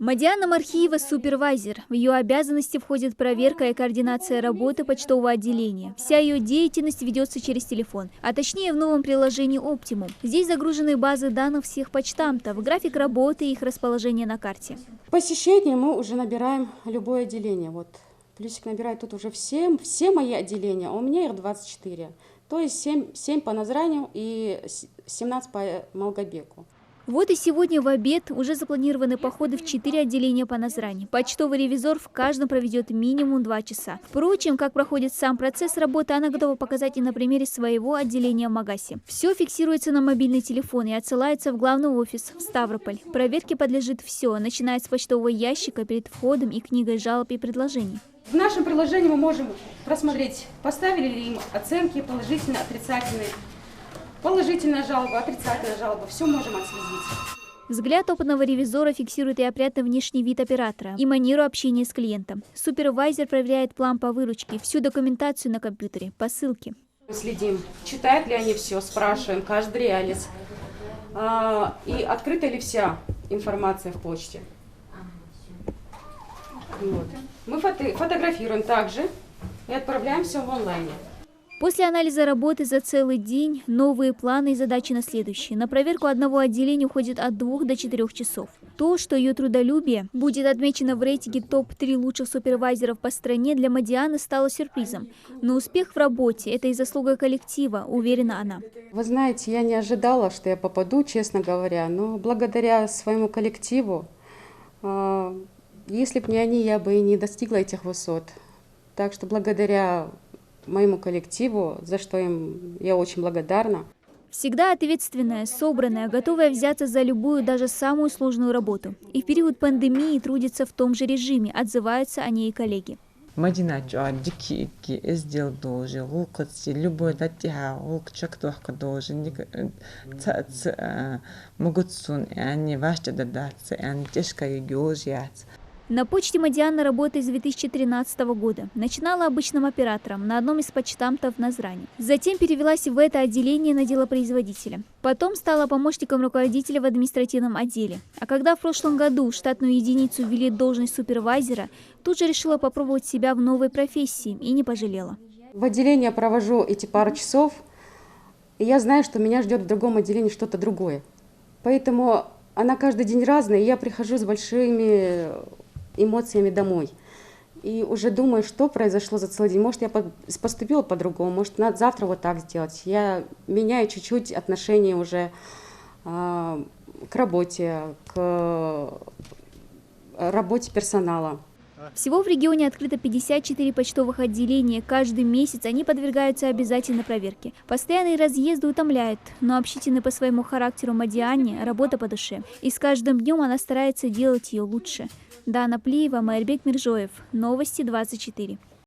Мадиана Мархиева – супервайзер. В ее обязанности входит проверка и координация работы почтового отделения. Вся ее деятельность ведется через телефон, а точнее в новом приложении «Оптимум». Здесь загружены базы данных всех почтамтов, график работы и их расположение на карте. Посещение мы уже набираем любое отделение. Вот плюсик набирает тут уже все мои отделения, а у меня их 24. То есть 7 по Назранию и 17 по Малгобеку. Вот и сегодня в обед уже запланированы походы в 4 отделения по Назрани. Почтовый ревизор в каждом проведет минимум 2 часа. Впрочем, как проходит сам процесс работы, она готова показать и на примере своего отделения в Магасе. Все фиксируется на мобильный телефон и отсылается в главный офис в Ставрополь. Проверке подлежит все, начиная с почтового ящика перед входом и книгой жалоб и предложений. В нашем приложении мы можем просмотреть, поставили ли им оценки положительные, отрицательные. Положительная жалоба, отрицательная жалоба, все можем отследить. Взгляд опытного ревизора фиксирует и опрятный внешний вид оператора, и манеру общения с клиентом. Супервайзер проверяет план по выручке, всю документацию на компьютере, по ссылке. Мы следим, читают ли они все, спрашиваем каждый реализ. И открыта ли вся информация в почте. Вот. Мы фотографируем также и отправляем все в онлайне. После анализа работы за целый день новые планы и задачи на следующий. На проверку одного отделения уходит от 2 до 4 часов. То, что ее трудолюбие будет отмечено в рейтинге топ-3 лучших супервайзеров по стране, для Мадианы стало сюрпризом. Но успех в работе – это и заслуга коллектива, уверена она. Вы знаете, я не ожидала, что я попаду, честно говоря, но благодаря своему коллективу, если бы не они, я бы и не достигла этих высот. Так что благодаря моему коллективу, за что им я очень благодарна. Всегда ответственная, собранная, готовая взяться за любую, даже самую сложную работу. И в период пандемии трудится в том же режиме, отзываются о ней и коллеги. Мадина сделал должен, любой могут они ваши додаться, они тяжко На почте Мадиана работает с 2013 года. Начинала обычным оператором на одном из почтамтов в Назрани. Затем перевелась в это отделение на делопроизводителя. Потом стала помощником руководителя в административном отделе. А когда в прошлом году в штатную единицу ввели должность супервайзера, тут же решила попробовать себя в новой профессии и не пожалела. В отделении я провожу эти пару часов, и я знаю, что меня ждет в другом отделении что-то другое. Поэтому она каждый день разная, и я прихожу с большими эмоциями домой. И уже думаю, что произошло за целый день. Может, я поступила по-другому, может, надо завтра вот так сделать. Я меняю чуть-чуть отношение уже к работе, к работе персонала. Всего в регионе открыто 54 почтовых отделения. Каждый месяц они подвергаются обязательной проверке. Постоянные разъезды утомляют, но общительной по своему характеру Мадиане работа по душе. И с каждым днем она старается делать ее лучше. Дана Плиева, Майрбек Миржоев. Новости 24.